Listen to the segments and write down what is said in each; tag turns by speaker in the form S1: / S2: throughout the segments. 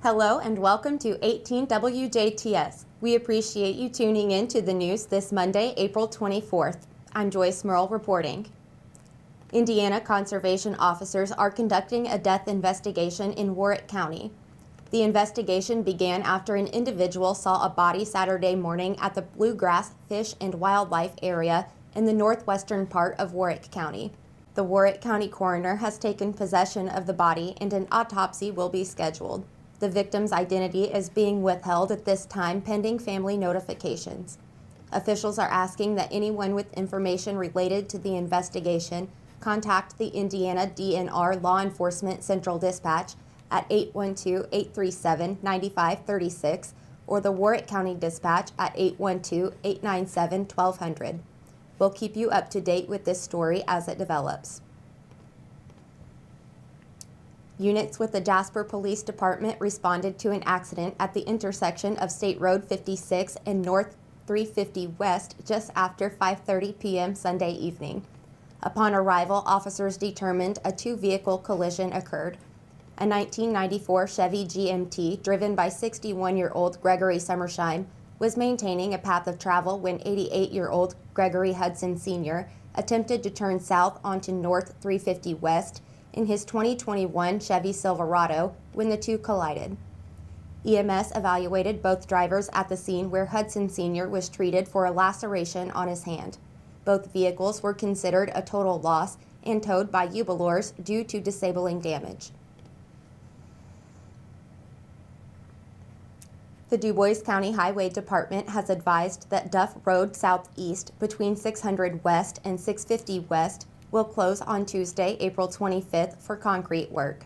S1: Hello and welcome to 18 WJTS. We appreciate you tuning in to the news this Monday, April 24th. I'm Joyce Murrell reporting. Indiana conservation officers are conducting a death investigation in Warwick County. The investigation began after an individual saw a body Saturday morning at the Bluegrass Fish and Wildlife area in the northwestern part of Warwick County. The Warwick County coroner has taken possession of the body and an autopsy will be scheduled. The victim's identity is being withheld at this time pending family notifications. Officials are asking that anyone with information related to the investigation contact the Indiana DNR Law Enforcement Central Dispatch at 812-837-9536 or the Warwick County Dispatch at 812-897-1200. We'll keep you up to date with this story as it develops. Units with the Jasper Police Department responded to an accident at the intersection of State Road 56 and North 350 West just after 5:30 p.m. Sunday evening. Upon arrival, officers determined a two-vehicle collision occurred. A 1994 Chevy GMT driven by 61-year-old Gregory Summersheim was maintaining a path of travel when 88-year-old Gregory Hudson Sr. attempted to turn south onto North 350 West in his 2021 Chevy Silverado when the two collided. EMS evaluated both drivers at the scene where Hudson Sr. was treated for a laceration on his hand. Both vehicles were considered a total loss and towed by Jubilors due to disabling damage. The Du Bois County Highway Department has advised that Duff Road Southeast between 600 West and 650 West will close on Tuesday, April 25th for concrete work.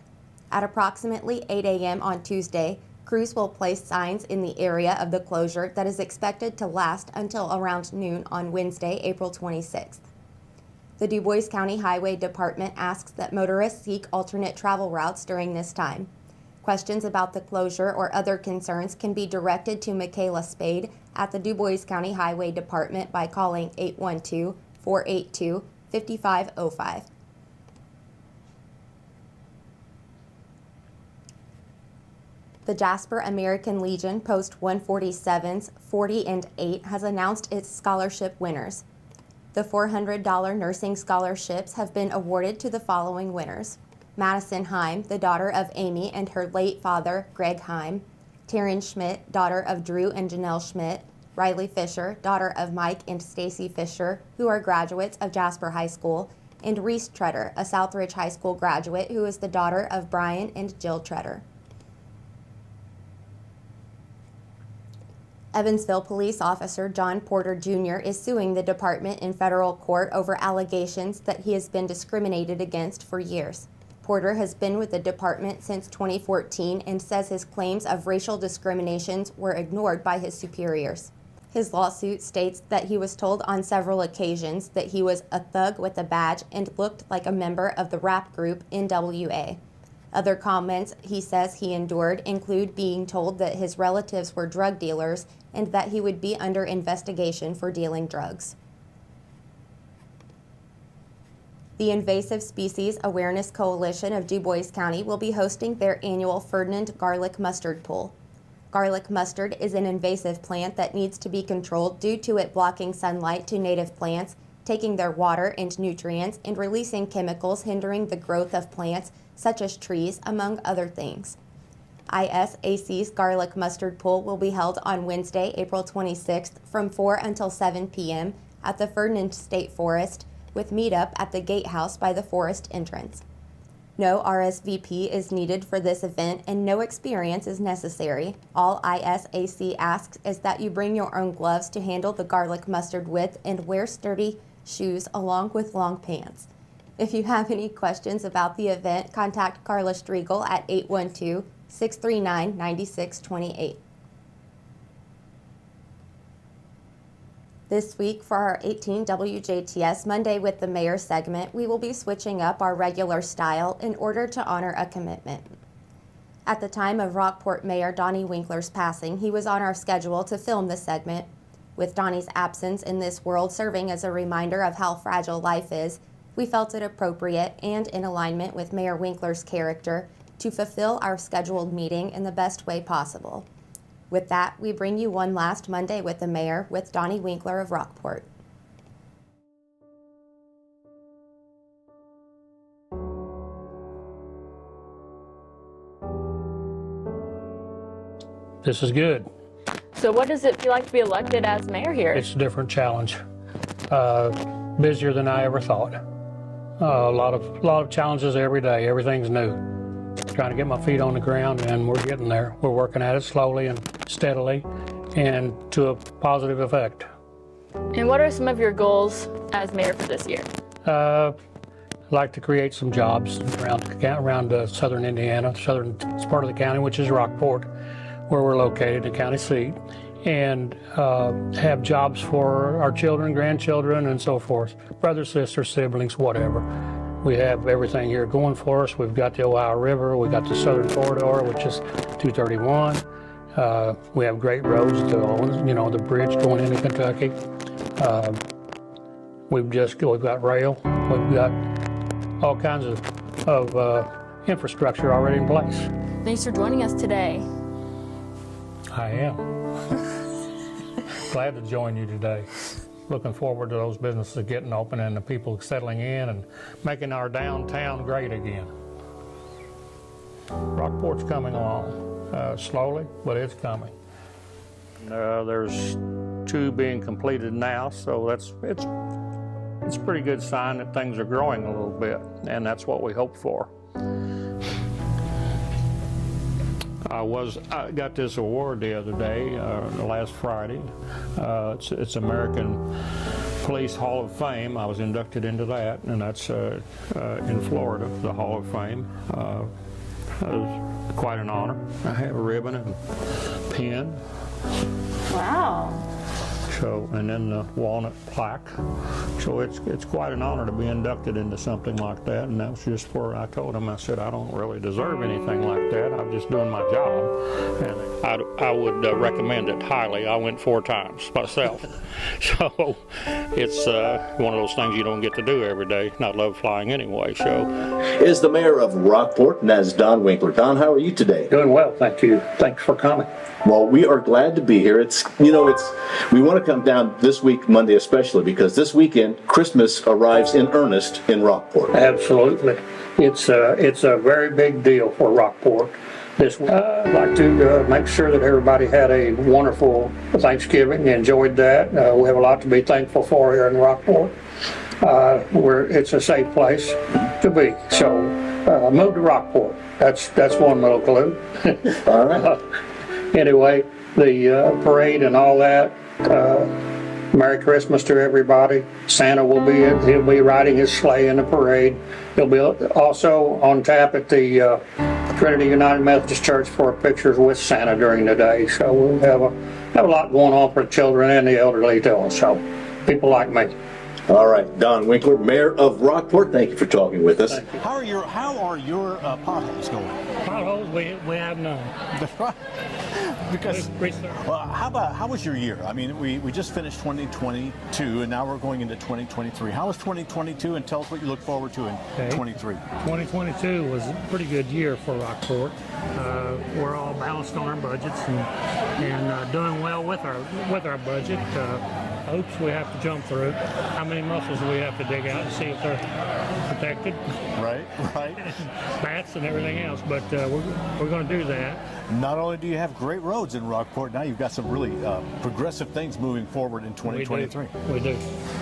S1: At approximately 8 a.m. on Tuesday, crews will place signs in the area of the closure that is expected to last until around noon on Wednesday, April 26th. The Du Bois County Highway Department asks that motorists seek alternate travel routes during this time. Questions about the closure or other concerns can be directed to Michaela Spade at the Du Bois County Highway Department by calling 812-482-5505. The Jasper American Legion Post 147's 40 and 8 has announced its scholarship winners. The $400 nursing scholarships have been awarded to the following winners: Madison Heim, the daughter of Amy and her late father, Greg Heim; Taryn Schmidt, daughter of Drew and Janelle Schmidt; Riley Fisher, daughter of Mike and Stacy Fisher, who are graduates of Jasper High School; and Reese Treader, a Southridge High School graduate who is the daughter of Brian and Jill Treader. Evansville police officer John Porter Jr. is suing the department in federal court over allegations that he has been discriminated against for years. Porter has been with the department since 2014 and says his claims of racial discriminations were ignored by his superiors. His lawsuit states that he was told on several occasions that he was a thug with a badge and looked like a member of the rap group NWA. Other comments he says he endured include being told that his relatives were drug dealers and that he would be under investigation for dealing drugs. The Invasive Species Awareness Coalition of Du Bois County will be hosting their annual Ferdinand Garlic Mustard Pool. Garlic mustard is an invasive plant that needs to be controlled due to it blocking sunlight to native plants, taking their water and nutrients, and releasing chemicals hindering the growth of plants such as trees, among other things. ISAC's Garlic Mustard Pool will be held on Wednesday, April 26th from 4 until 7 p.m. at the Ferdinand State Forest, with meetup at the gatehouse by the forest entrance. No RSVP is needed for this event and no experience is necessary. All ISAC asks is that you bring your own gloves to handle the garlic mustard with and wear sturdy shoes along with long pants. If you have any questions about the event, contact Carla Striegel at 812-639-9628. This week for our 18 WJTS Monday with the Mayor segment, we will be switching up our regular style in order to honor a commitment. At the time of Rockport Mayor Donnie Winkler's passing, he was on our schedule to film the segment. With Donnie's absence in this world serving as a reminder of how fragile life is, we felt it appropriate and in alignment with Mayor Winkler's character to fulfill our scheduled meeting in the best way possible. With that, we bring you one last Monday with the Mayor with Donnie Winkler of Rockport.
S2: This is good.
S3: So what does it feel like to be elected as mayor here?
S2: It's a different challenge. Busier than I ever thought. A lot of challenges every day. Everything's new. Trying to get my feet on the ground, and we're getting there. We're working at it slowly and steadily, and to a positive effect.
S3: And what are some of your goals as mayor for this year?
S2: I'd like to create some jobs around southern Indiana, southern part of the county, which is Rockport, where we're located, the county seat, and have jobs for our children, grandchildren, and so forth. Brothers, sisters, siblings, whatever. We have everything here going for us. We've got the Ohio River, we've got the Southern Corridor, which is 231. We have great roads, the bridge going into Kentucky. We've got rail. We've got all kinds of infrastructure already in place.
S3: Thanks for joining us today.
S2: I am. Glad to join you today. Looking forward to those businesses getting open and the people settling in and making our downtown great again. Rockport's coming along, slowly, but it's coming. There's 2 being completed now, so it's a pretty good sign that things are growing a little bit, and that's what we hope for. I got this award the other day, last Friday. It's American Police Hall of Fame. I was inducted into that, and that's in Florida, the Hall of Fame. It was quite an honor. I have a ribbon and pin.
S3: Wow.
S2: So, and then the walnut plaque. So it's quite an honor to be inducted into something like that. And that was just where I told him, I said, I don't really deserve anything like that. I'm just doing my job. And I would recommend it highly. I went 4 times myself. So it's one of those things you don't get to do every day. And I love flying anyway. So
S4: is the mayor of Rockport, and that's Don Winkler. Don, how are you today?
S2: doing well, thank you. Thanks for coming.
S4: Well, we are glad to be here. We want to come down this week, Monday especially, because this weekend Christmas arrives in earnest in Rockport.
S2: Absolutely. It's a very big deal for Rockport. I'd like to make sure that everybody had a wonderful Thanksgiving, enjoyed that. We have a lot to be thankful for here in Rockport. It's a safe place to be. So move to Rockport. That's one little clue.
S4: All right.
S2: Anyway, the parade and all that. Merry Christmas to everybody. Santa will be in. He'll be riding his sleigh in the parade. He'll be also on tap at the Trinity United Methodist Church for pictures with Santa during the day. So we'll have a lot going on for the children and the elderly too. So people like me.
S4: All right, Don Winkler, Mayor of Rockport, thank you for talking with us.
S5: How are your potholes going?
S2: Potholes, we have none.
S5: Because how was your year? I mean, we just finished 2022, and now we're going into 2023. How was 2022, and tell us what you look forward to in 23.
S2: 2022 was a pretty good year for Rockport. We're all balanced on our budgets and doing well with our budget. Hoops we have to jump through. How many muscles do we have to dig out and see if they're protected?
S5: Right.
S2: Bats and everything else, but we're going to do that.
S5: Not only do you have great roads in Rockport, now you've got some really progressive things moving forward in 2023.
S2: We do.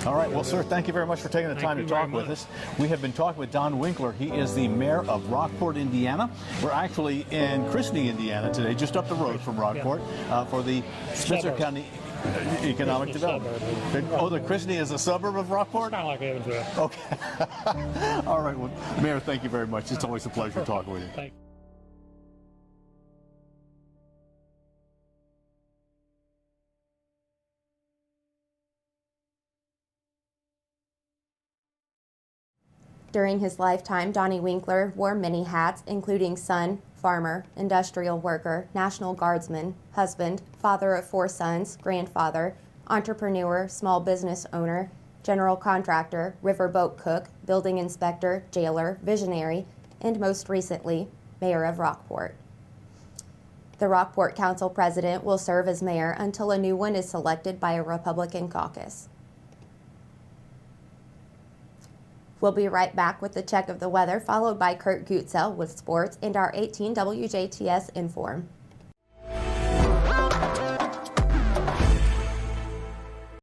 S5: All right. Well, sir, thank you very much for taking the time to talk with us. We have been talking with Don Winkler. He is the mayor of Rockport, Indiana. We're actually in Christney, Indiana today, just up the road from Rockport, for the Spencer County Economic Development. The Christney is a suburb of Rockport?
S2: Kind of like Evansville.
S5: Okay. All right. Well, Mayor, thank you very much. It's always a pleasure talking with you.
S2: Thank you.
S1: During his lifetime, Donnie Winkler wore many hats, including son, farmer, industrial worker, National Guardsman, husband, father of 4 sons, grandfather, entrepreneur, small business owner, general contractor, riverboat cook, building inspector, jailer, visionary, and most recently, Mayor of Rockport. The Rockport Council President will serve as mayor until a new one is selected by a Republican caucus. We'll be right back with the check of the weather, followed by Kurt Gutzel with sports and our 18 WJTS Inform.